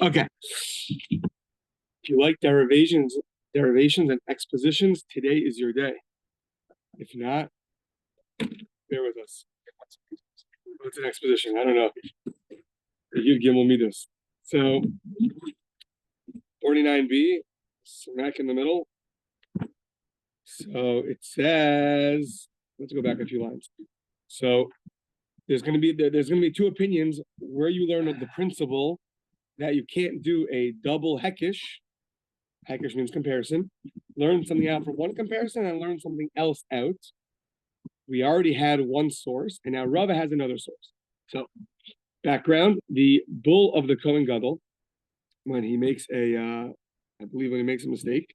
Okay. If you like derivations and expositions, today is your day. If not, bear with us. What's an exposition? I don't know. Yud Gimel Midos. So 49b, smack in the middle. So it says, let's go back a few lines. So there's going to be two opinions where you learn the principle that you can't do a double hekish. Hekish means comparison. Learn something out from one comparison and learn something else out. We already had one source, and now Rava has another source. So, background: the bull of the Kohen Gadol, when he makes a mistake.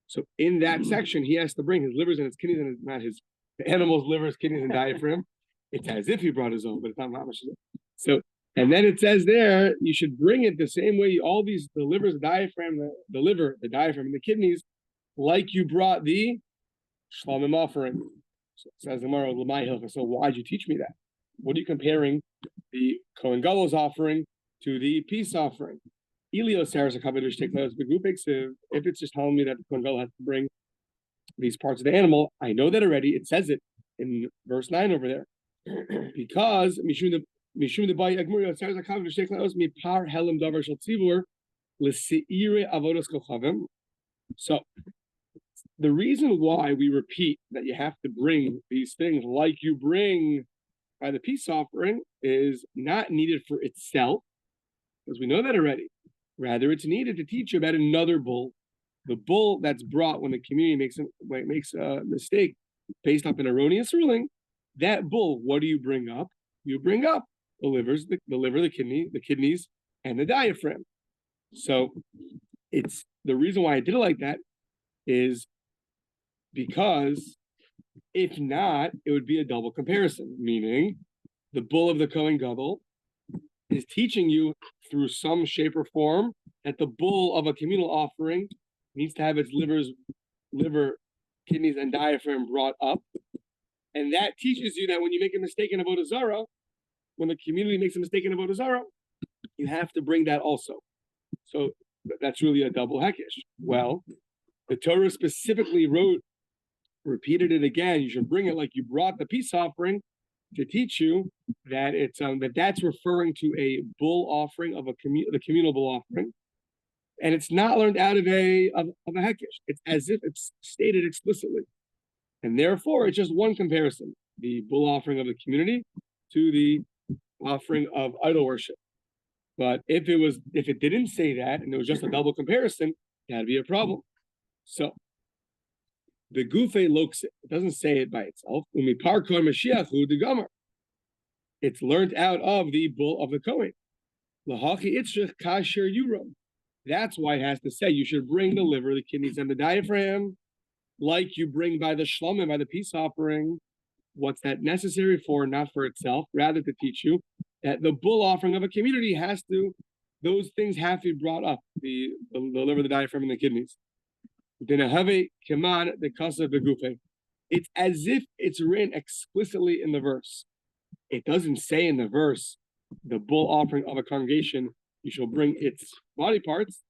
So in that section, he has to bring his livers and his kidneys, and not his animal's livers, kidneys, and diaphragm. It's as if he brought his own, but it's not much. So, and then it says there, you should bring it the same way, all these, the livers, the diaphragm, the liver, the diaphragm, and the kidneys, like you brought the shlamim offering. So it says the Gemara, so why'd you teach me that? What are you comparing the Kohen Gadol's offering to the peace offering? If it's just telling me that the Kohen Gadol has to bring these parts of the animal, I know that already. It says it in verse 9 over there. Because so the reason why we repeat that you have to bring these things like you bring by the peace offering is not needed for itself, because we know that already. Rather, it's needed to teach you about another bull, the bull that's brought when the community makes a mistake based off an erroneous ruling. That bull, what do you bring up? You bring up the liver, the kidneys, and the diaphragm. So it's the reason why I did it like that is because if not, it would be a double comparison, meaning the bull of the Kohen Gadol is teaching you through some shape or form that the bull of a communal offering needs to have its liver, kidneys, and diaphragm brought up. And that teaches you that when you make a mistake in Avodah Zarah, when the community makes a mistake in Avodah Zarah, you have to bring that also. So that's really a double hekish. Well, the Torah specifically repeated it again. You should bring it like you brought the peace offering to teach you that it's that's referring to a bull offering of the communal bull offering, and it's not learned out of a hekish. It's as if it's stated explicitly. And therefore, it's just one comparison: the bull offering of the community to the offering of idol worship. But if it didn't say that, and it was just a double comparison, that'd be a problem. So the gufe looks, it doesn't say it by itself. It's learned out of the bull of the Kohen. That's why it has to say you should bring the liver, the kidneys, and the diaphragm, like you bring by the shlamim, by the peace offering. What's that necessary for? Not for itself, rather to teach you that the bull offering of a community those things have to be brought up, the liver, the diaphragm, and the kidneys. It's as if it's written explicitly in the verse. It doesn't say in the verse, the bull offering of a congregation, you shall bring its body parts.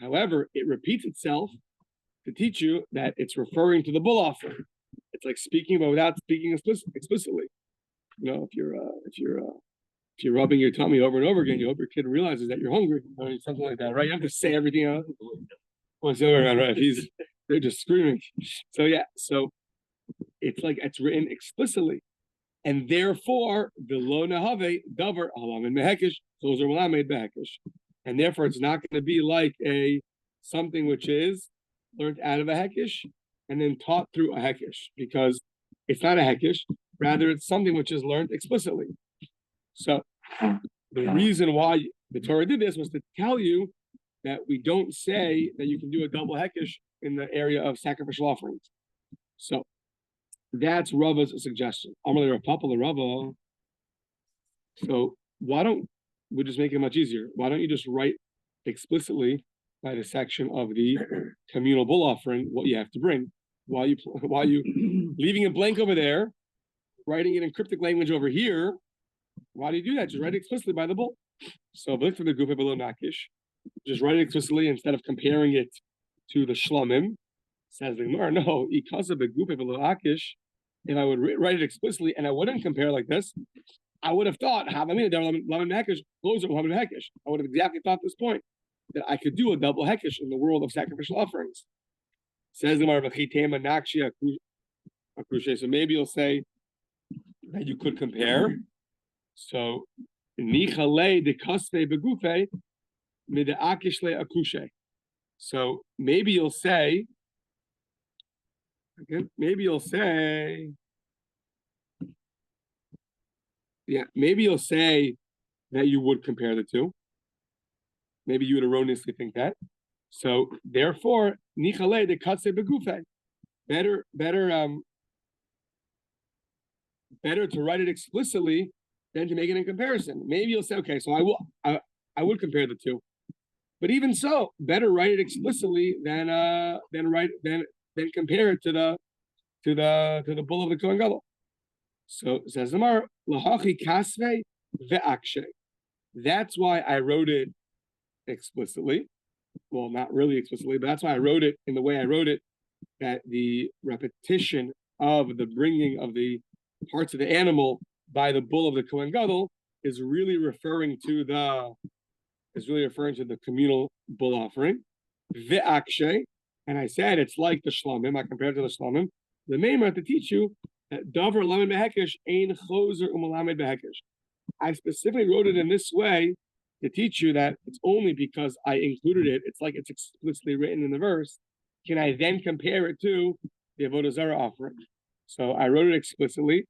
However, it repeats itself to teach you that it's referring to the bull offering. It's like speaking, but without speaking explicitly. You know, if you're rubbing your tummy over and over again, you hope your kid realizes that you're hungry, or something like that, right? You have to say everything else. Right? They're just screaming. So yeah, so it's like it's written explicitly, and therefore the lo nahave davar alam and mehekish, those are melamed behekish, and therefore it's not going to be like something which is learned out of a hekish and then taught through a hekish, because it's not a hekish, rather it's something which is learned explicitly. So the reason why the Torah did this was to tell you that we don't say that you can do a double hekish in the area of sacrificial offerings. So that's Rava's suggestion. Amalei Rav Papa Rava. So why don't we just make it much easier? Why don't you just write explicitly by the section of the communal bull offering what you have to bring? While you leaving it blank over there, writing it in cryptic language over here? Why do you do that? Just write it explicitly by the bull. So look for the gufa below nakish. Just write it explicitly instead of comparing it to the shlamim. Says the Gemara, no, because of the gufa below nakish. If I would write it explicitly and I wouldn't compare like this, I would have thought, I would have exactly thought this point, that I could do a double hekish in the world of sacrificial offerings. Says the Gemara, so maybe you'll say that you could compare. So, so maybe you'll say, maybe you'll say that you would compare the two. Maybe you would erroneously think that. So therefore, nichale de katse begufe. Better to write it explicitly than to make it in comparison. Maybe you'll say, okay, so I would compare the two. But even so, better write it explicitly than compare it to the bull of the Kohen Gadol. So it says Zamar lahachi kasve ve'akshe. That's why I wrote it explicitly. Well, not really explicitly, but that's why I wrote it in the way I wrote it. That the repetition of the bringing of the parts of the animal by the bull of the Kohen Gadol is really referring to the communal bull offering. Ve'akshe, and I said it's like the shlamim. I compared it to the shlamim. The Meimer to teach you that davar lamed behekesh ein chozer umalamed behekesh. I specifically wrote it in this way to teach you that it's only because I included it. It's like it's explicitly written in the verse. Can I then compare it to the avodah zarah offering? So I wrote it explicitly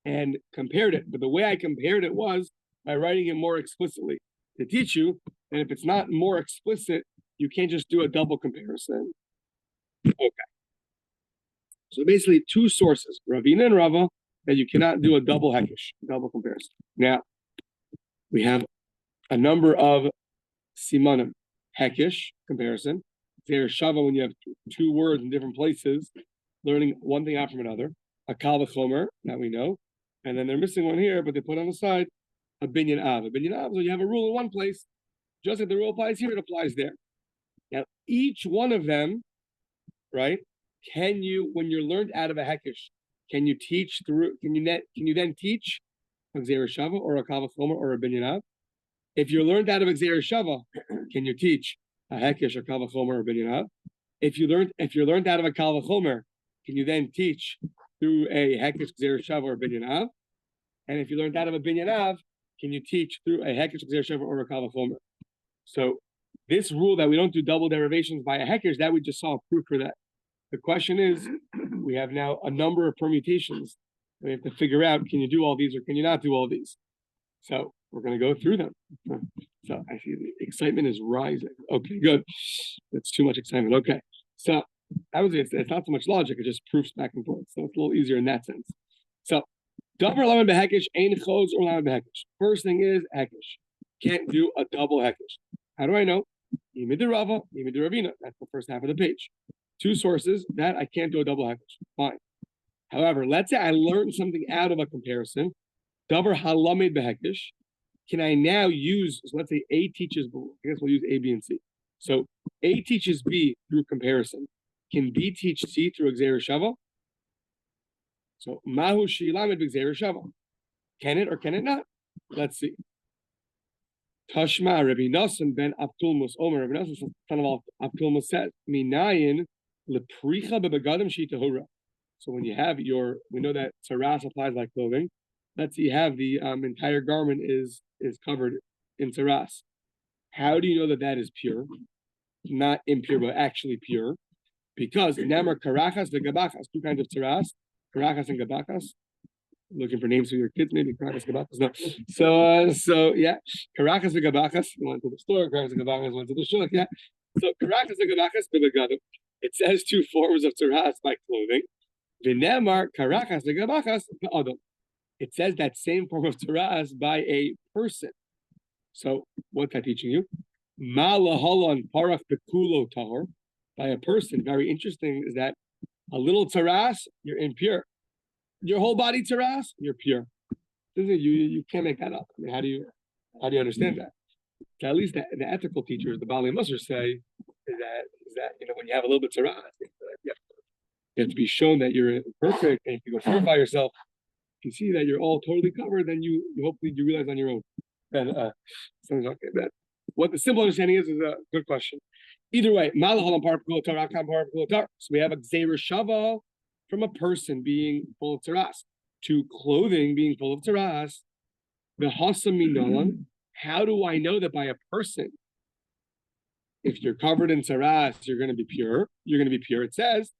and compared it. But the way I compared it was by writing it more explicitly to teach you that if it's not more explicit, you can't just do a double comparison. Okay. So basically two sources, Ravina and Rava, that you cannot do a double hekish, double comparison. Now, we have a number of simanim, hekish comparison. There's shava when you have two words in different places, learning one thing out from another. A kal v'chomer, that we know. And then they're missing one here, but they put on the side a binyan av. A binyan av, so you have a rule in one place. Just like the rule applies here, it applies there. Now, each one of them, right? Can you, when you're learned out of a hekish, can you teach through? Can you then teach a gzeir shava or a kal v'chomer or a binyan av? If you're learned out of a gzeir shava, can you teach a hekish or kal v'chomer or binyan av? If you're learned out of a kal v'chomer, can you then teach through a hekish, gzeir shava or binyan av? And if you learned out of a binyan av, can you teach through a hekish, gzeir shava or a kal v'chomer? So this rule that we don't do double derivations by a hekish, that we just saw a proof for that. The question is, we have now a number of permutations. We have to figure out, can you do all these or can you not do all these? So we're going to go through them. So I see the excitement is rising. Okay, good. That's too much excitement. Okay. So I would say it's not so much logic, it just proofs back and forth. So it's a little easier in that sense. So davar lamed behekish ein choz or lamed behekish. First thing is hekish. Can't do a double hekish. How do I know? Yomid Rava, Yomid Ravina. That's the first half of the page. Two sources that I can't do a double hekish. Fine. However, let's say I learned something out of a comparison. Davar halamed behekish. Can I now use, so let's say A teaches, I guess we'll use A, B, and C. So A teaches B through comparison. Can B teach C through a gzeir shava? So mahu shilamed b'gzeir shava. Can it or can it not? Let's see. Tashma Rabbi Nosson ben Abtulmus Omer. Rabbi Nosson, son of Abtulmus, says, Minayin lepricha bebegadim shitahura. So when you have we know that saras applies like clothing. Let's see, you have the entire garment is covered in saras. How do you know that is pure? Not impure, but actually pure. Because namar karachas v'gabachas, two kinds of saras, karachas and gabachas. Looking for names for your kids, maybe karachas gabachas. No. So yeah, karachas v'gabachas went to the store. Karachas and gabachas went to the shul. Yeah. So karachas and gabachas bebegadim. It says two forms of saras by clothing. V'namar karachas v'gabachas be'adam. It says that same form of taras by a person. So what's that teaching you? Malahalan parach bekulo tahor. By a person. Very interesting is that a little taras, you're impure. Your whole body taras, you're pure. You can't make that up. I mean, how do you? How do you understand that? At least the ethical teachers, the Bali Musar say, is that when you have a little bit of tzara, you have to be shown that you're perfect, and if you go purify yourself, if you see that you're all totally covered, then you hopefully you realize on your own. And something like that. What the simple understanding is a good question. Either way, so we have a gzeira shava from a person being full of tzaras to clothing being full of tzaras. The hasam minolan. How do I know that by a person, if you're covered in tzaras, you're going to be pure? You're going to be pure. It says,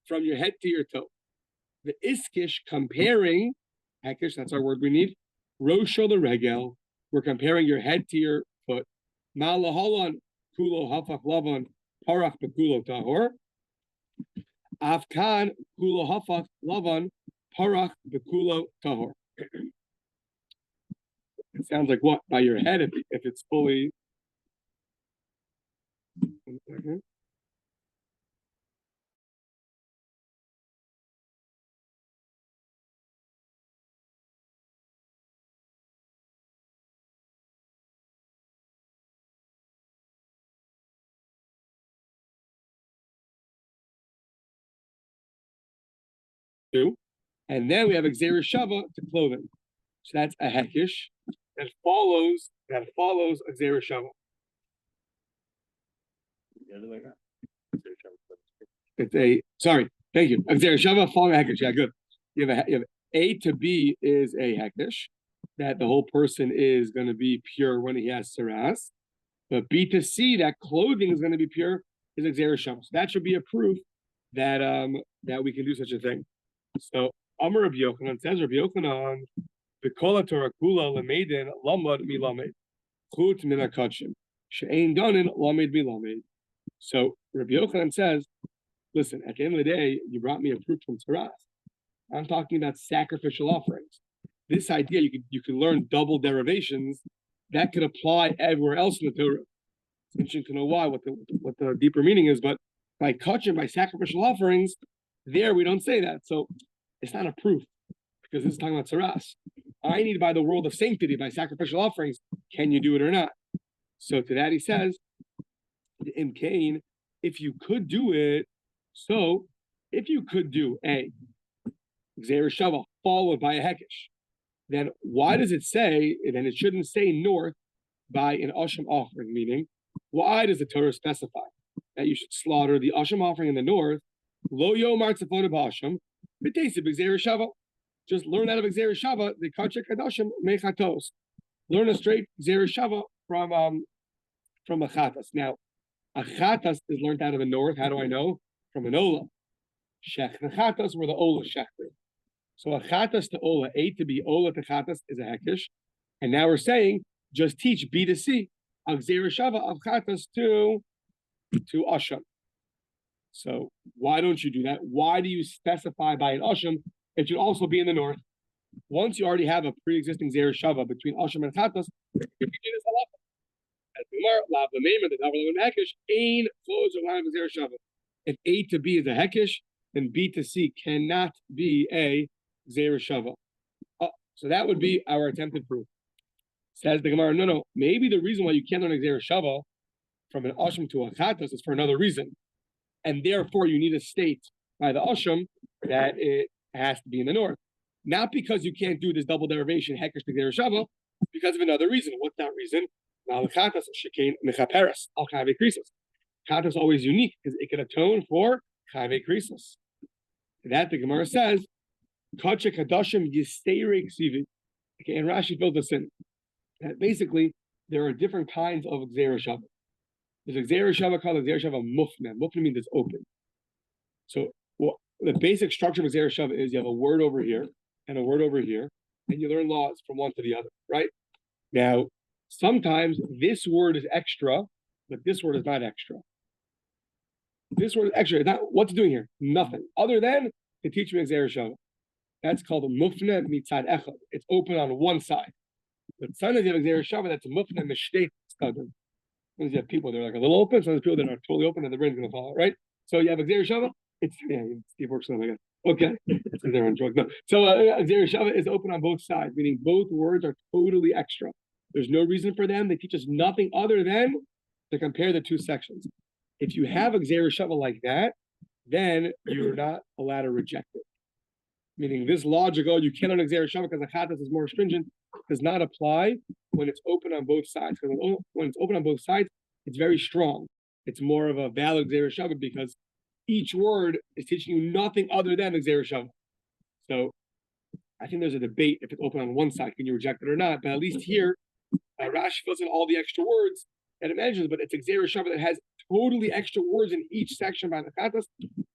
from your head to your toe. The iskish comparing, hekish, that's our word we need. Rosho the regel, we're comparing your head to your foot. Malahalan kulo hafach lavan parach bekulo tahor. Afkan kulo hafach lavan parach bekulo tahor. It sounds like what? By your head, if it's fully. 1 second. And then we have Gzeira Shava to clothing. So that's a hekish that follows a Gzeira Shava. It's thank you. Gzeira Shava following a hekish. Yeah, good. You have A to B is a hekish that the whole person is going to be pure when he has saras. But B to C, that clothing is going to be pure, is a Gzeira Shava. So that should be a proof that that we can do such a thing. So Amar Rabbi Yochanan says, Rabbi Yochanan, V'kol Torah kula lemeidin lamad milamed chut min hakachim she'ein danin lamed milamed. So Rabbi Yochanan says, listen, at the end of the day, you brought me a proof from Torah. I'm talking about sacrificial offerings. This idea you can learn double derivations that could apply everywhere else in the Torah. It's interesting to know why, what the deeper meaning is, but by kachim, by sacrificial offerings, there we don't say that. So it's not a proof because this is talking about tzaras. I need by the world of sanctity, by sacrificial offerings. Can you do it or not? So to that he says, in Cain, if you could do it, so if you could do a Gzeira Shava followed by a hekish, then why does it say, then it shouldn't say north by an Asham offering, meaning, why does the Torah specify that you should slaughter the Asham offering in the north? Lo yomar tzafona b'Asham, b'teisi b'Gzeira Shava. Just learn out of Gzeira Shava, the Kachek Kadashim mechatos. Learn a straight Gzeira Shava from a chatas. Now, a chatas is learned out of the north. How do I know? From an ola. Shech chatas were the ola shechter. So a chatas to ola, A to B, ola to chatas is a hekish. And now we're saying, just teach B to C, a Gzeira Shava of chatas to Asham. So why don't you do that? Why do you specify by an Asham? It should also be in the north. Once you already have a pre-existing Gzeira Shava between Asham and chatas, you can do this halacha. If A to B is a hekish, then B to C cannot be a Gzeira Shava. Oh, so that would be our attempted proof. Says the Gemara, no. Maybe the reason why you can't learn a Gzeira Shava from an Asham to a chatas is for another reason. And therefore you need to state by the Asham that it has to be in the north. Not because you can't do this double derivation, hekish to Gzeira Shava, because of another reason. What's that reason? Now the chatas shekain mechaperes al chayve krisos. Chatas is always unique because it can atone for chayve krisos. That the Gemara says, kache kadashim yisteire ksivi. Okay, and Rashi fills this in. That basically there are different kinds of Gzeira Shava. There's a Gzeira Shava called a Gzeira Shava mufna. Mufna means it's open. So the basic structure of a Gzeira Shava is you have a word over here and a word over here, and you learn laws from one to the other, right? Now, sometimes this word is extra, but this word is not extra. This word is extra. It's not, what's it doing here? Nothing. Other than to teach me a Gzeira Shava. That's called a mufna mitzad echad. It's open on one side. But sometimes you have a Gzeira Shava that's a mufna mishteit tzaddim. Sometimes you have people that are like a little open, sometimes people that are totally open and the brain's going to fall out, right? So you have a Gzeira Shava. Steve works on it, I guess. Okay, they're on drugs. No. So Zereshava is open on both sides, meaning both words are totally extra. There's no reason for them. They teach us nothing other than to compare the two sections. If you have a Zereshava like that, then you're not allowed to reject it. Meaning this logic, you can't learn Zereshava because the Chatas is more stringent, does not apply when it's open on both sides. Because when it's open on both sides, it's very strong. It's more of a valid Zereshava because each word is teaching you nothing other than the Zereshava. So I think there's a debate if it's open on one side, can you reject it or not? But at least here, Rashi fills in all the extra words that it mentions, but it's a Zereshava that has totally extra words in each section by the Chatas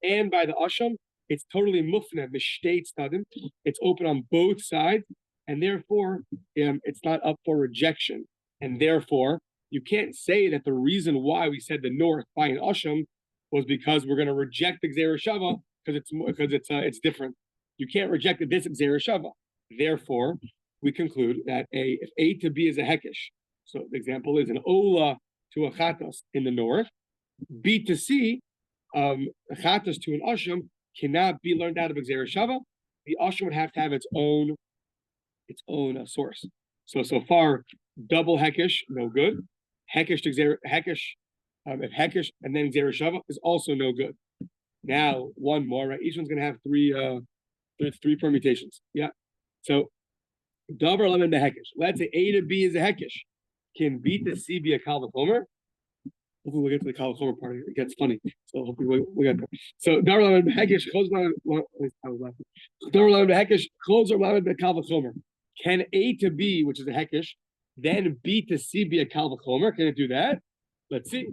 and by the Asham. It's totally mufna, mishtei tzadim. It's open on both sides, and therefore it's not up for rejection. And therefore, you can't say that the reason why we said the north by an Asham was because we're going to reject the Zereshava because it's different. You can't reject this Zereshava. Therefore, we conclude that if A to B is a hekesh, so the example is an ola to a chatas in the north, B to C, a chatas to an asham cannot be learned out of Zereshava. The asham would have to have its own source. So far, double hekesh, no good. Hekesh to hekesh. If hekesh and then Zereshava is also no good. Now one more, right? Each one's going to have three permutations. Yeah. So davar lemon behekesh. Let's say A to B is a hekesh. Can B to C be a kal v'chomer? Hopefully we'll get to the kal v'chomer part. It gets funny. So hopefully we'll get there. So davar lemon behekesh close lemon. Davar lemon behekesh close lemon kal v'chomer. Can A to B, which is a hekesh, then B to C be a kal v'chomer? Can it do that? Let's see.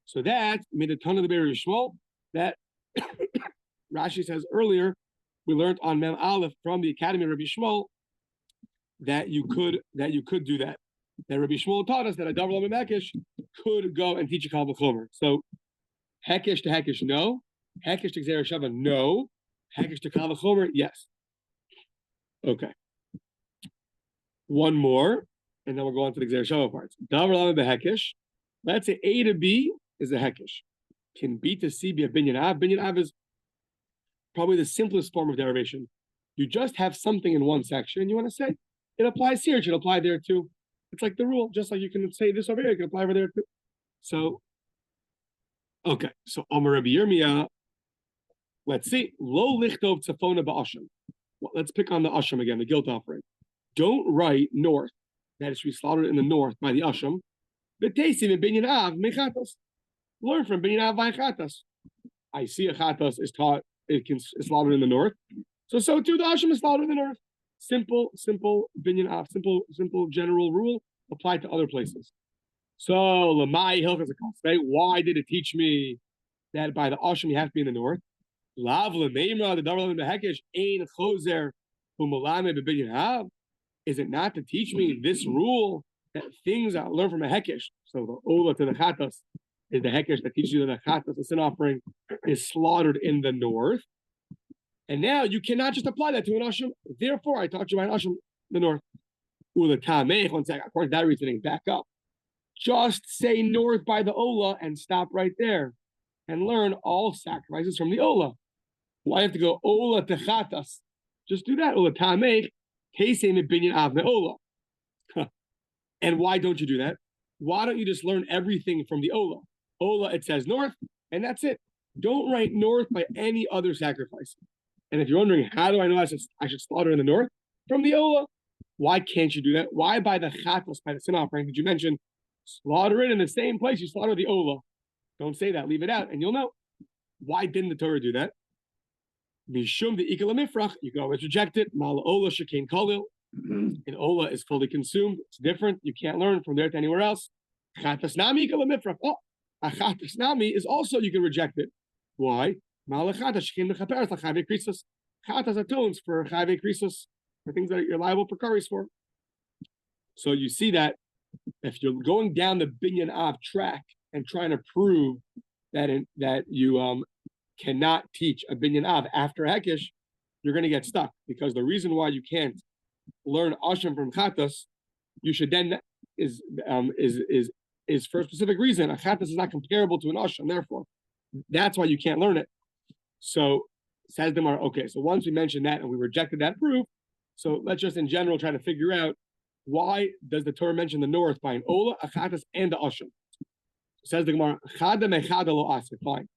So that made a ton of the Be'er Yishmael that Rashi says earlier, we learned on Mem Aleph from the Academy of Rabbi Yishmael that you could do that. That Rabbi Yishmael taught us that a davar lemon hekesh could go and teach a kal v'chomer. So hekesh to hekesh, no. Hekesh to Zereshava, no. Hekesh to kal v'chomer, yes. Okay. One more, and then we'll go on to the Zereshava parts. Davar lemon behekesh. Let's say A to B is a hekesh. Can B to C be a binyan av? Binyan av is probably the simplest form of derivation. You just have something in one section, and you want to say, it applies here, it should apply there too. It's like the rule, just like you can say this over here, you can apply over there too. So, okay, so Amar Rabbi Yirmiyah, let's see. Lo lichtov tzafona ba'asham. Well, let's pick on the asham again, the guilt offering. Don't write north, that it should be slaughtered in the north by the asham. V'teisim in binyan av mechatos. Learn from binyan av by chatas. I see a chatas is taught, it can is slaughtered in the north. So too the asham is slaughtered in the north. Simple binyan av, simple general rule applied to other places. So lamai hilchas a why did it teach me that by the asham you have to be in the north? Lav lemeimra the davar lemon behekesh ein chozer u'malame b'binyan av. Is it not to teach me this rule that things I learn from a hekesh? So the ola to the chatas is the hekesh that teaches you that the chatas, the sin offering, is slaughtered in the north. And now you cannot just apply that to an asham. Therefore, I taught you by an asham in the north. One second, according to that reasoning, back up. Just say north by the ola and stop right there, and learn all sacrifices from the ola. Why have to go ola to chatas? Just do that. Ola tamech. And why don't you do that? Why don't you just learn everything from the Ola? Ola, it says north, and that's it. Don't write north by any other sacrifice. And if you're wondering, how do I know I should slaughter in the north? From the Ola. Why can't you do that? Why by the chatas, by the sin offering, did you mention slaughter it in the same place you slaughter the Ola? Don't say that. Leave it out, and you'll know. Why didn't the Torah do that? Mishum the ikal mifrach, you can always reject it. Mal ola shekain Kollel. And ola is fully consumed. It's different. You can't learn from there to anywhere else. Chatas nami ikal mifrach. Oh, a chatas nami is also you can reject it. Why? Mal chatas shekain mechaperes lachayve krisos. Chatas atones for chayve krisos, for things that you're liable for karis for. So you see that if you're going down the binyan av track and trying to prove that you cannot teach a binyan av after hekesh, you're going to get stuck, because the reason why you can't learn asham from chatas, you should then is for a specific reason. A chatas is not comparable to an asham, therefore that's why you can't learn it. So says the Gemara, okay, so once we mentioned that and we rejected that proof, so let's just in general try to figure out why does the Torah mention the north by an Ola, a Chatas, and the Asham. Says the Gemara, Chada mechada lo asik. Fine.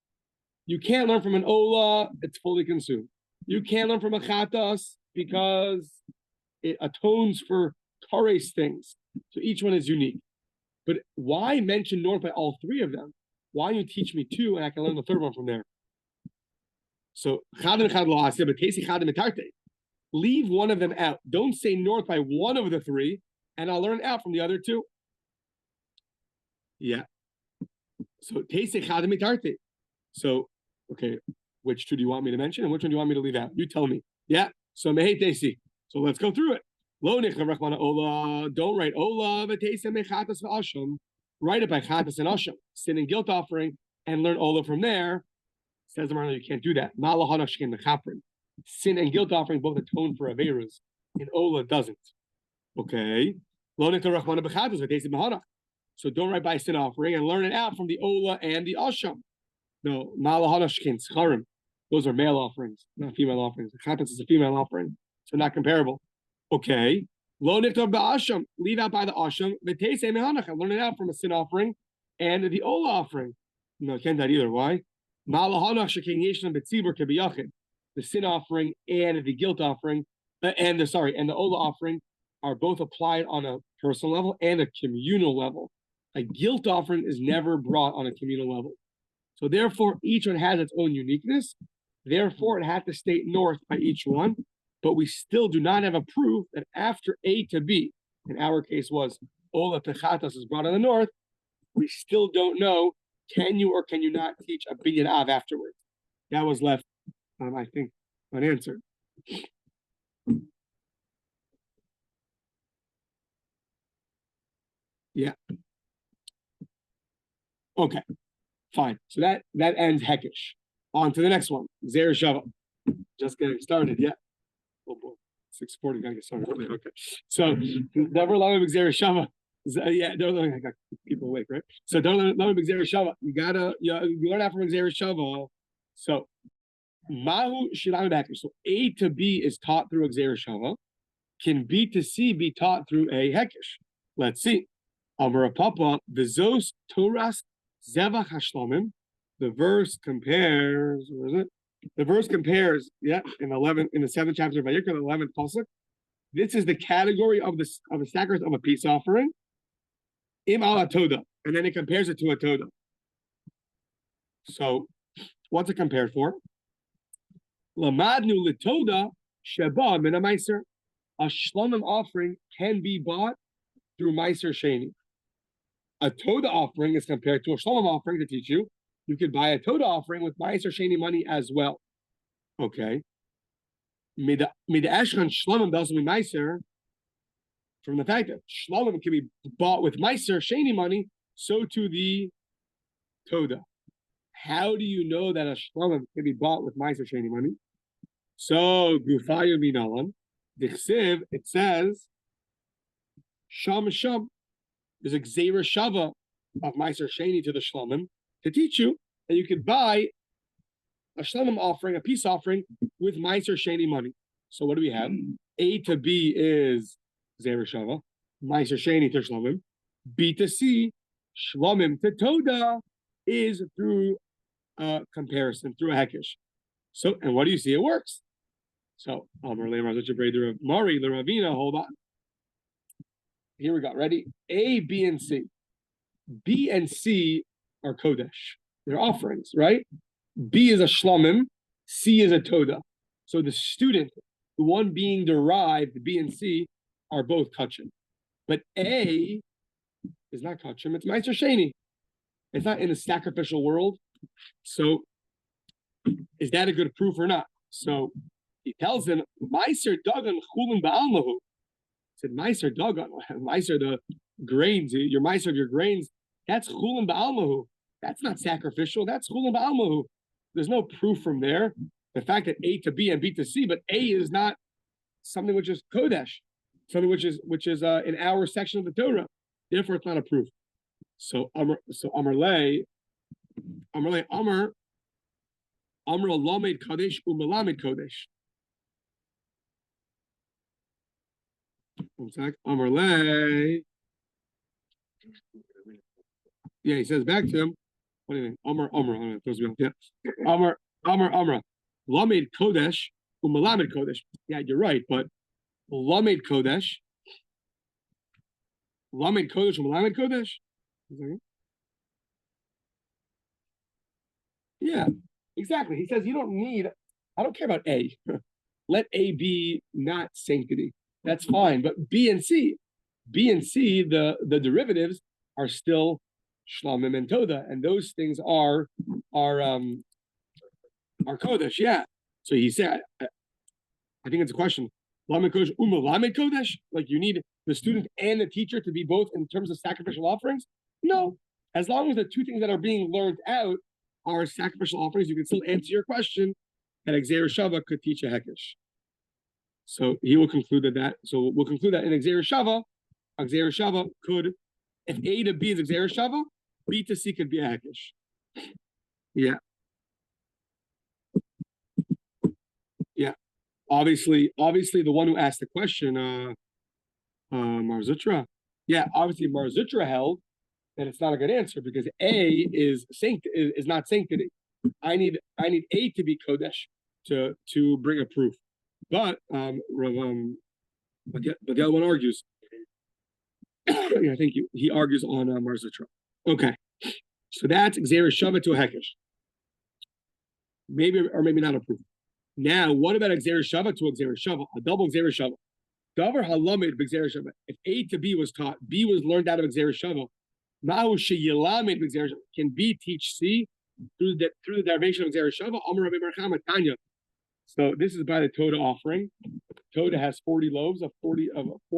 You can't learn from an Ola, it's fully consumed. You can't learn from a Chatas because it atones for Tares things. So each one is unique. But why mention north by all three of them? Why don't you teach me two and I can learn the third one from there? So Chada mechada lo asik, but Tesi Chada metarte. Leave one of them out. Don't say north by one of the three, and I'll learn out from the other two. Yeah. So Teisei Chadam Mitarte. So, okay, which two do you want me to mention, and which one do you want me to leave out? You tell me. Yeah. So Mehei Teisi. So let's go through it. Lo Nichna Rachmana Ola. Don't write Ola v'Teisei Mechatas v'Asham. Write it by Chatas and Asham. Sin and guilt offering, and learn Ola from there. Says the Marna, you can't do that. Malahana Shkin Mechaprin. Sin and guilt offering both atone for Averas. And Ola doesn't. Okay. So don't write by sin offering and learn it out from the Ola and the Asham. No, Malahanashkin, Scharim. Those are male offerings, not female offerings. The Chatas is a female offering, so not comparable. Okay. Lo niktor ba'asham. Leave out by the Asham. V'teisei mehanach. Learn it out from a sin offering and the Ola offering. No, can't that either. Why? Malahanach shekin yeshna betzibur kebiyachid. The sin offering and the guilt offering, and the Ola offering are both applied on a personal level and a communal level. A guilt offering is never brought on a communal level. So therefore, each one has its own uniqueness. Therefore, it had to state north by each one, but we still do not have a proof that after A to B, in our case was Ola Techatas is brought on the north, we still don't know, can you or can you not teach a Binyan Av afterwards? That was left, I think, unanswered. Yeah. Okay, fine. So that ends Hekish. On to the next one. Zer Shava. Just getting started. Yeah. Oh boy. 6:40. Gotta get started. Okay. So never learn Zer Shava. Yeah, don't learn. I got people awake, right? So don't learn Zer Shava. You learn that from Zer Shava. So Mahu Shilam Bakir. So A to B is taught through Zer Shava. Can B to C be taught through a Hekish? Let's see. Amar Papa, Vizos Toras Zevach Hashlamim. The verse compares. Where is it? The verse compares. Yeah, in the 7th chapter of Vayikra, the 11th pasuk. This is the category of the sacrifice of a peace offering. Im ala toda, and then it compares it to a toda. So, what's it compared for? Lamadnu litoda sheba min a meiser. A shlamim offering can be bought through meiser sheni. A Toda offering is compared to a Shalom offering to teach you. You could buy a Toda offering with Ma'aser Sheni money as well. Okay. Mida Ashkan Shalom doesn't be Ma'aser. From the fact that Shalom can be bought with Ma'aser Sheni money, so too the Toda. How do you know that a Shalom can be bought with Ma'aser Sheni money? So Gufayu Minalan, Dichsiv, it says Sham Sham. There's a Gzeira Shava of Meiser Sheni to the Shlomim to teach you that you could buy a Shlomim offering, a peace offering, with Meiser Sheni money. So what do we have? A to B is Gzeira Shava, Meiser Sheni to Shlomim. B to C, Shlomim to Toda, is through a comparison, through a Hekish. So, and what do you see? It works. So, Mari, the Ravina, hold on. Here we go. Ready? A, B, and C. B and C are Kodesh. They're offerings, right? B is a Shlomim. C is a Toda. So the student, the one being derived, B and C, are both Kachim. But A is not Kachim. It's Meiser Sheni. It's not in the sacrificial world. So is that a good proof or not? So he tells them, Meiser Dagan Chulin Ba'almahu. Said Meiser Dagan, Meiser the grains, your Meiser of your grains, that's Chulin Ba'almahu. That's not sacrificial, that's Chulin Ba'almahu. There's no proof from there. The fact that A to B and B to C, but A is not something which is Kodesh, something which is in our section of the Torah. Therefore, it's not a proof. So Amar Amra Lamed Kodesh Umelamed Kodesh. One sec. Amar Le. Yeah, he says back to him. What do you mean? Amar. Yeah. Amar. Lamed Kodesh Umelamed Kodesh. Yeah, you're right, but Lamed Kodesh. Lamed Kodesh Umelamed Kodesh. Yeah, exactly. He says you don't need. I don't care about A. Let A be not sanctity. That's fine. But B and C, the derivatives are still shlamim and toda, and those things are kodesh. Yeah. So he said, I think it's a question. Lamed kodesh umelamed kodesh. Like you need the student and the teacher to be both in terms of sacrificial offerings. No, as long as the two things that are being learned out are sacrificial offerings, you can still answer your question that Xer Shava could teach a hekesh. So he will conclude that. So we'll conclude that in Xer Shava could, if A to B is Xer Shava, B to C could be a hekesh. Yeah. Yeah. Obviously, the one who asked the question, Mar Zutra. Yeah, obviously Mar Zutra held that it's not a good answer because A is not sanctity. I need A to be kodesh to bring a proof. But the other one argues. Yeah, thank you. He argues on Mar Zutra. Okay, so that's Xer Shava to a hekesh. Maybe or maybe not a proof. Now, what about Xer Shava to a Xer Shava? A double Xer Shava. Davar halamed b'Xer Shava. If A to B was taught, B was learned out of Xer Shava. Now sheyilamed b'Xer Shava. Can B teach C through the derivation of Xer Shava? Amar Rabbi Barchama Tanya. So this is by the Toda offering. Toda has 40 loaves of 4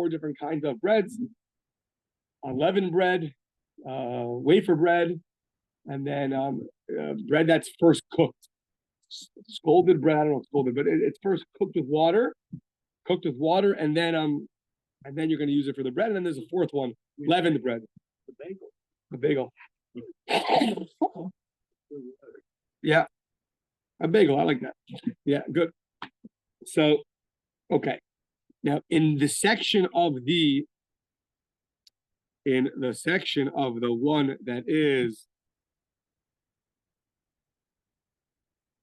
different kinds of breads: unleavened bread, wafer bread, and then bread that's first cooked. Scalded bread. I don't know if scalded, but it's first cooked with water, and then you're going to use it for the bread. And then there's a fourth one, leavened bread. The bagel. Yeah. A bagel, I like that. Yeah, good. So, okay. Now, in the section of the one that is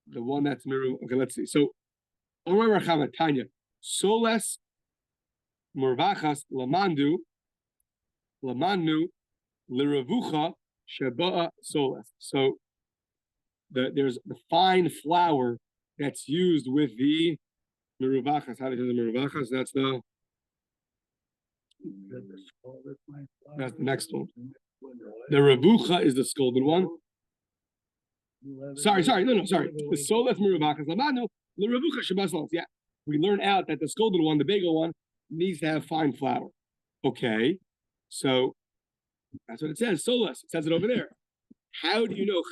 the one that's miru. Okay, let's see. So, Amar Rachama Tanya, soles murvachas lamandu liravucha shaba'a soles. So, there's the fine flour that's used with the meruvachas. How do you do the meruvachas? That's the next one. The revucha is the scalded one. Sorry. The solas meruvachas lamanu the revucha shabasolas. Yeah, we learn out that the scalded one, the bagel one, needs to have fine flour. Okay, so that's what it says. Solas. It says it over there. How do you know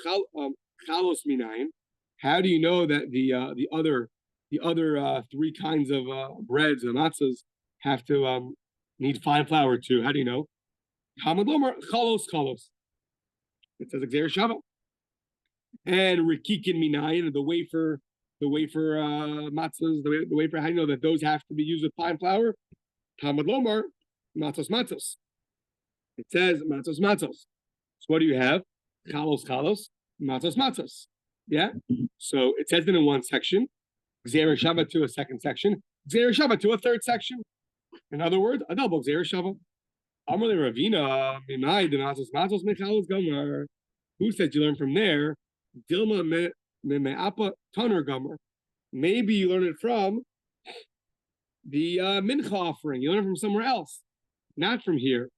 chalos minayin? How do you know that the other 3 kinds of breads and matzahs have to need fine flour too? How do you know? Hamad Lomer chalos. It says Xer Shava. And rikikin minayin, the wafer matzahs, the wafer. How do you know that those have to be used with fine flour? Hamad Lomer matzos. It says matzos. So what do you have? Chalos. Matzos. Yeah. So it says it in one section. Xer Shava to a second section. Xer Shava to a third section. In other words, a double Xer Shava. Amrli Ravina Mimai the Matzos Mechalos Gomer. Who said you learn from there? Dilma Me'apa Toner Gomer. Maybe you learn it from the Mincha offering. You learn it from somewhere else, not from here.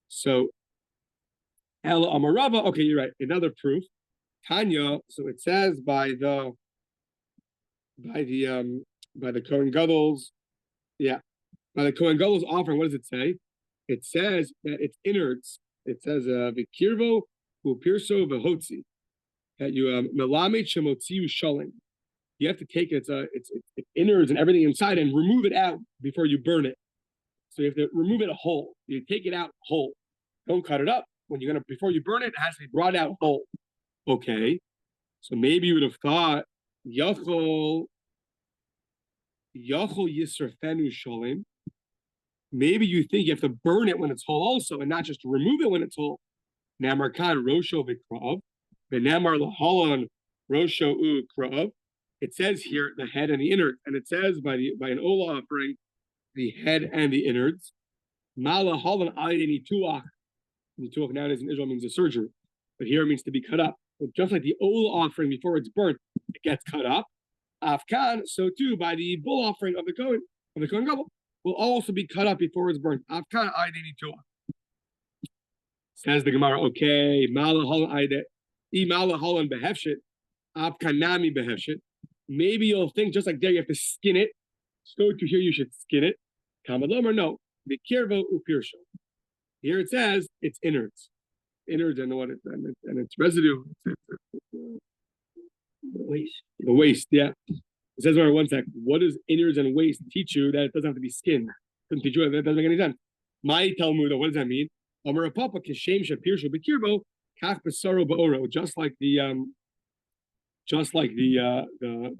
So El Amarava. Okay, you're right. Another proof. Tanya. So it says by the Kohen Gadol's, yeah, by the Kohen Gadol's offering. What does it say? It says that it's innards. It says v'kirvo u'pirso v'hotzi, that you melamed shemotziu shalim. You have to take its innards and everything inside and remove it out before you burn it. So you have to remove it whole. You take it out whole. Don't cut it up. Before you burn it, it has to be brought out whole. Okay. So maybe you would have thought Yachol Yisrafenu Sholim. Maybe you think you have to burn it when it's whole also, and not just to remove it when it's whole. Namar Khan Rosho Vikrav, Benamar Lahalon Rosho U Krav. It says here the head and the innards, and it says by an Ola offering, the head and the innards. Mala Holland Aydini Tuach. Nituach nowadays in Israel means a surgery, but here it means to be cut up. So just like the Ola offering before it's burnt, it gets cut up. Afkan, so too by the bull offering of the Kohen Gadol will also be cut up before it's burnt. Afkan Aydini Tuach. Says the Gemara, okay, Mala Holland Ayde, Mala Holland Behefshit, Afkanami Behefshit. Maybe you'll think just like there you have to skin it. So to here you should skin it. Kamadlomer, no. The kirvo upirsho. Here it says it's innards. Innards and what and it's residue. The waste. The waste, yeah. It says right, one sec. What does innards and waste teach you that it doesn't have to be skinned? Doesn't teach you that doesn't make any sense. My Talmud, what does that mean? Amar Papa Kishem Shapirsho Bikirbo, Kach Besaro Baoro, just like the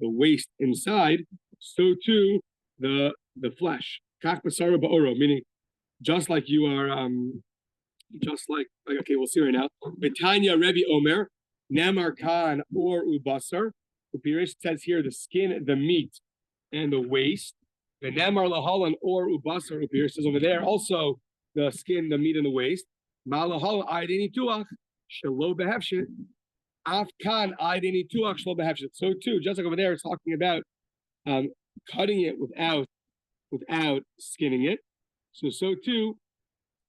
waste inside, so too the flesh. Kach Besaro Baoro, meaning just like you are okay, we'll see right now. Betanya Rebbe Omer, Namar Khan or Ubasar. Upirish says here the skin, the meat, and the waste. The Namar Lahalan or Ubasar Upirish says over there also the skin, the meat, and the waste. Malahal Aydini Tuach, Shalo Behevshit. Afkan Aydini Tuach, Shalo Behevshit. So too, just like over there, it's talking about cutting it without skinning it. So too.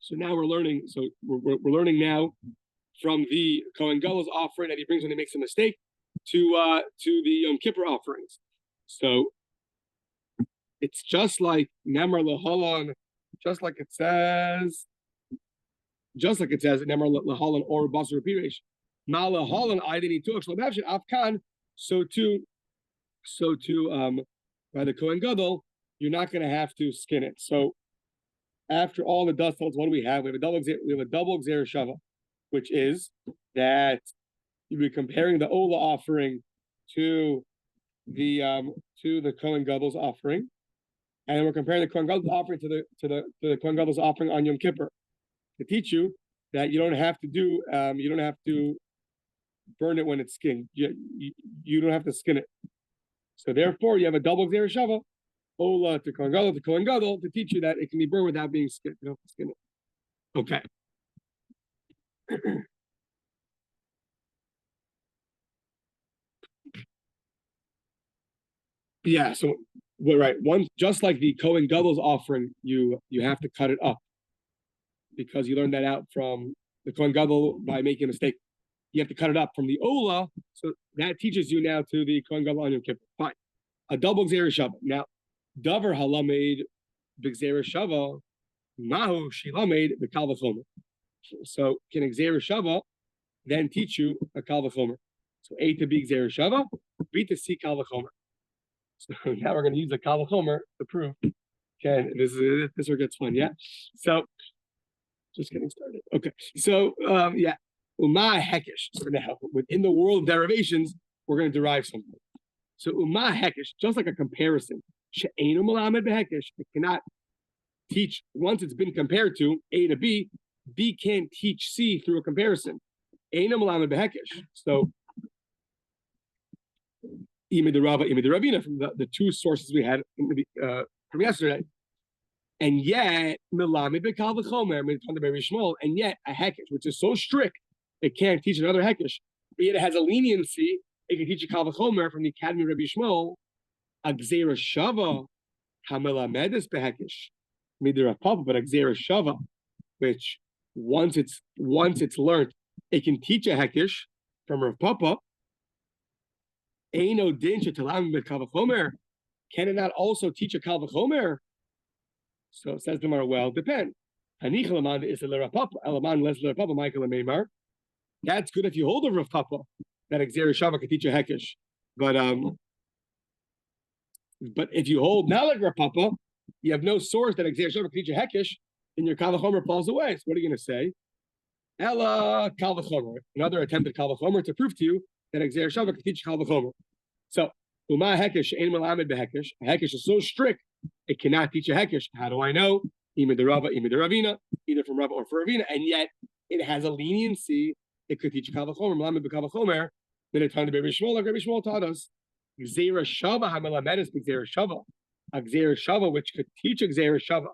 So now we're learning. So we're learning now from the Kohen Gadol's offering that he brings when he makes a mistake to the Yom Kippur offerings. So it's just like Namar Lahalan, just like it says Namar Lahalan or Basar Piresh. Ma Lahalan Aydini Tuach Shlo Behevshit Afkan. So too by the Kohen Gadol, you're not going to have to skin it. So after all the dust holds, what do we have? We have a double Gzeira Shava, which is that you'll be comparing the Ola offering to the Kohen Gadol's offering, and we're comparing the Kohen Gadol's offering to the Kohen Gadol's offering on Yom Kippur to teach you that you don't have to burn it when it's skinned. You don't have to skin it. So therefore, you have a double Gzeira Shava. Ola to Kohen Gadol to teach you that it can be burned without being skinned. You don't have to skin it. Okay. Yeah. So, right. One, just like the Kohen Gadol's offering, you have to cut it up because you learned that out from the Kohen Gadol by making a mistake. You have to cut it up from the Ola, so that teaches you now to the Kohen Gadol on Yom Kippur. Fine. A double Gzeira Shava. Now, Davar halamed b'gzeira shava, mahu shilamed b'kal v'chomer. So can a gzeira shava then teach you a kal v'chomer? So A to B gzeira shava, B to C kal v'chomer. So now we're going to use the kal v'chomer to prove. Okay, this where it gets fun, yeah. So just getting started. Okay, so yeah, umah hekesh. So now within the world of derivations, we're going to derive something. So umah hekesh, just like a comparison. She'enu malamed behekesh. It cannot teach once it's been compared to A to B. B can't teach C through a comparison. Einu malamed behekesh. So Ime de Rava, Ime de Ravina, from the two sources we had from yesterday. And yet, Melamed bekal v'chomer, and yet a hekesh, which is so strict, it can't teach another hekesh. But yet it has a leniency. It can teach a kal v'chomer from the Academy of Rabbi Shmuel. A gzeira shava, hamelamedes behekesh, midira papa, but a gzeira shava, which once it's learned, it can teach a hekesh from Rav Papa. Eino din shetalam bekal v'chomer. Can it not also teach a kal v'chomer? So it says the Gemara, well, depend. Hanich laman is a Rav Papa, elaman les Rav Papa, Michael and Meimar. That's good if you hold a Rav Papa that a gzeira shava can teach a hekesh, but if you hold not like Rav Papa, you have no source that gzeira shava can teach a hekesh, and your kal v'chomer falls away. So what are you going to say? Ella kal v'chomer, another attempt at kal v'chomer to prove to you that gzeira shava can teach kal v'chomer. So Uma hekesh ein melamed behekesh. A hekesh is so strict it cannot teach a hekesh. How do I know? Either the Rava, either the Ravina, either from Rava or from Ravina, and yet it has a leniency. It could teach Kavachomer, melamed bekavachomer. Then it's time to be Rabbi Shmuel, like Rabbi Shmuel taught us. Gzeira Shava hamelamed is Gzeira Shava. A Gzeira Shava which could teach a Gzeira Shava.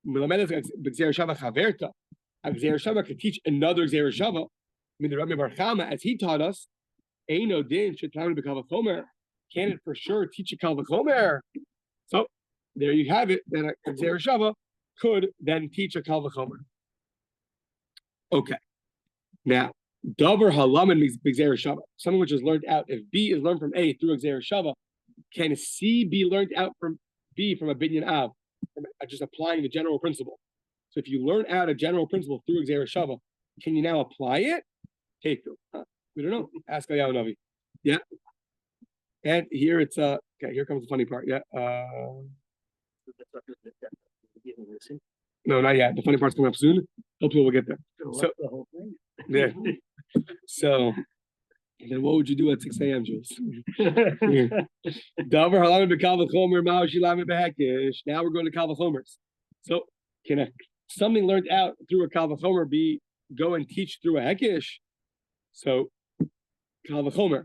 Melamed is Gzeira Shava chaverta. A Gzeira Shava could teach another Gzeira Shava. I mean, the Rabbi Bar Chama, as he taught us, Eino din shetlam bekavachomer. Can it for sure teach a Kavachomer? So there you have it. Then a Gzeira Shava could then teach a Kavachomer. Okay. Now, Davar halaman means Gzeira Shava. Something which is learned out. If B is learned from A through a Gzeira Shava, can C be learned out from B from a binyan av? Just applying the general principle. So if you learn out a general principle through a Gzeira Shava, can you now apply it? Take it. We don't know. Ask Ayahu Navi. Yeah. And here it's okay. Here comes the funny part. Yeah. No, not yet. The funny part's coming up soon. Hopefully we'll get there. So the whole thing. Yeah. So then what would you do at 6 a.m., Jules? Now we're going to Kavachomer's. So can something learned out through a Kavachomer be go and teach through a Hekish? So Kavachomer.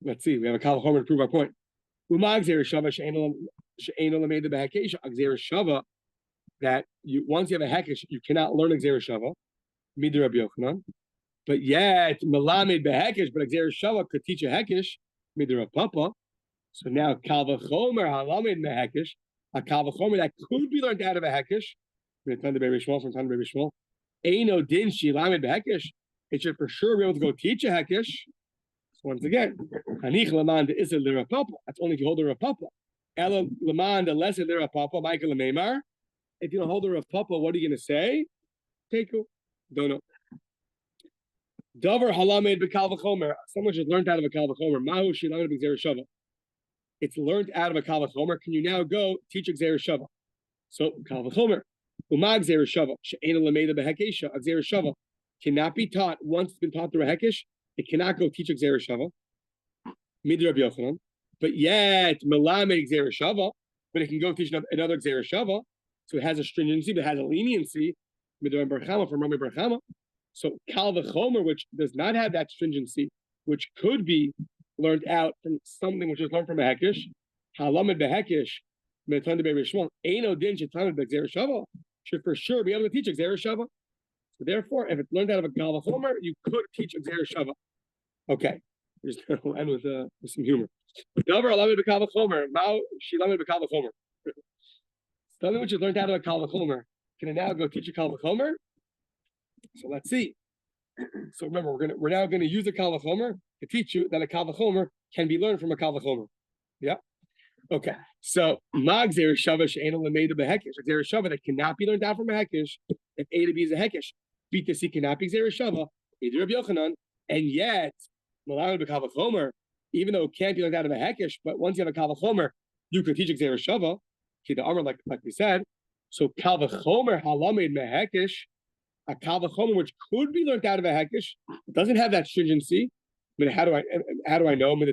Let's see. We have a Kavachomer to prove our point. That you once you have a Hekish, you cannot learn a Gzeira Shava. Midra Rabbi Yochanan. But yet, Melamed behekish, but a Gzeira Shava could teach a Hekish, Midra Papa. So now, Kavachomer halamed behekish, a Kavachomer that could be learned out of a Hekish, from Tan to Baby Shmuel, Eino din shi lamed behekish. It should for sure be able to go teach a Hekish. So once again, Hanich Laman is a Lira Papa. That's only if you hold a Rav Papa. Ela Laman the lesser Lira Papa, Michael Lememar. If you don't hold a Rav Papa, what are you going to say? Take you. Don't know. Davar halamed b'kalvachomer. Someone just learned out of a kalvachomer. Mahu shilamed b'gzeira shava. It's learned out of a kalvachomer. Can you now go teach a gzeira shava? So kalvachomer. Umag gzeira shava. She'ena lameda b'hekesha. A gzeira shava cannot be taught once it's been taught through a hekesh. It cannot go teach a gzeira shava. Midra Rabbi Yochanan. But yet melamed gzeira shava. But it can go teach another gzeira shava. So it has a stringency, but it has a leniency. Midra Bar Chama from Rabbi Bar Chama. So Kalvachomer, which does not have that stringency, which could be learned out from something which is learned from a Hekish, Halamed beHekish, Metan de Be'Rishmon, Eino din Shetamed be'Gzeira Shava, should for sure be able to teach a Gzeira Shava. So therefore, if it's learned out of a Kalvachomer, you could teach a Gzeira Shava. Okay, just we'll end with some humor. Davar Halamed beKalvachomer, Mao Shilamed beKalvachomer. Something which is learned out of a Kalvachomer, can it now go teach a Kalvachomer? So let's see. So remember, we're now going to use a Kalvachomer to teach you that a Kalvachomer can be learned from a Kalvachomer. Yeah. Okay. So Mag Gzeira Shava she'ena lameda behekish. A Gzeira Shava that cannot be learned out from a Hekish. If A to B is a Hekish, B to C cannot be Gzeira Shava. Either Rabbi Yochanan, and yet Malamed beKalvachomer, even though it can't be learned out of a Hekish, but once you have a Kalvachomer, you could teach a Gzeira Shava. Kida Amar, like we said. So Kalvachomer halamed mehekish. A Kalvachomer which could be learned out of a Hekish, doesn't have that stringency. But how do I know? From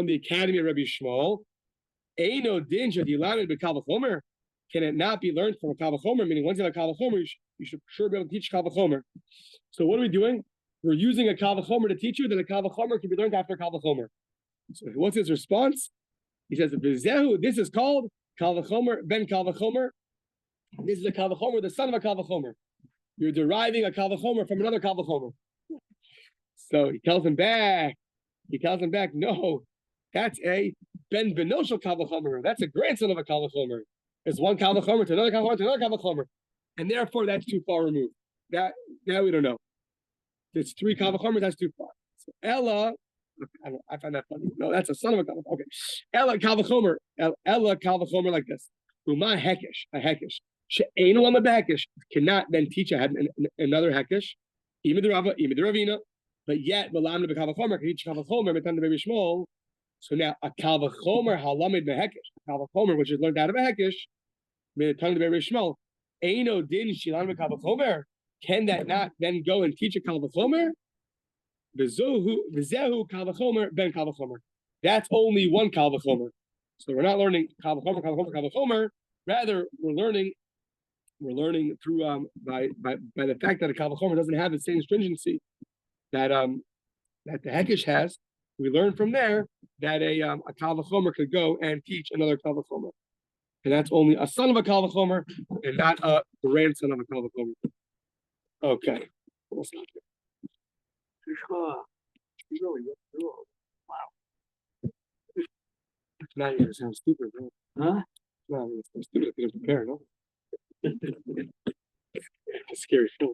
the Academy of Rabbi Shmuel, Eino din shetilamed beKalvachomer. Can it not be learned from a Kalvachomer? Meaning, once you have a Kalvachomer, you should sure be able to teach Kalvachomer. So what are we doing? We're using a Kalvachomer to teach you that a Kalvachomer can be learned after a Kalvachomer. So what's his response? He says, "This is called Kalvachomer ben Kalvachomer. This is a Kalvachomer, the son of a Kalvachomer. You're deriving a Kalvachomer from another Kalvachomer." So he tells him back, no, that's a Ben Benoshel Kalvachomer. That's a grandson of a Kalvachomer. It's one Kalvachomer to another Kalvachomer to another Kalvachomer. And therefore, that's too far removed. Now we don't know. There's 3 Kalvachomers, that's too far. So Ella, I find that funny. No, that's a son of a Kalvachomer. Okay. Ella Kalvachomer like this. Uma Hekish, a Hekish. She'ena lama behekish, cannot then teach another Hekish, even the Rava, even the Ravina, but yet Malamna beKalvachomer can teach Kalvachomer Metan de Baby Shmuel. So now a Kalvachomer halamed behekish, a Kalvachomer which is learned out of a Hekish, Metan de Baby Shmuel. Eino din shilan beKalvachomer. Can that not then go and teach a Kalvachomer? V'zehu kal v'chomer ben kal v'chomer. That's only one kal v'chomer. So we're not learning kal v'chomer, kal v'chomer, kal v'chomer. Rather, we're learning through by the fact that a kal v'chomer doesn't have the same stringency that the hekesh has. We learn from there that a kal v'chomer could go and teach another kal v'chomer, and that's only a son of a kal v'chomer and not a grandson of a kal v'chomer. Okay. Wow. Now you're gonna sound stupid, bro. Huh? No, it's stupid. I didn't prepare, no. It's a scary film.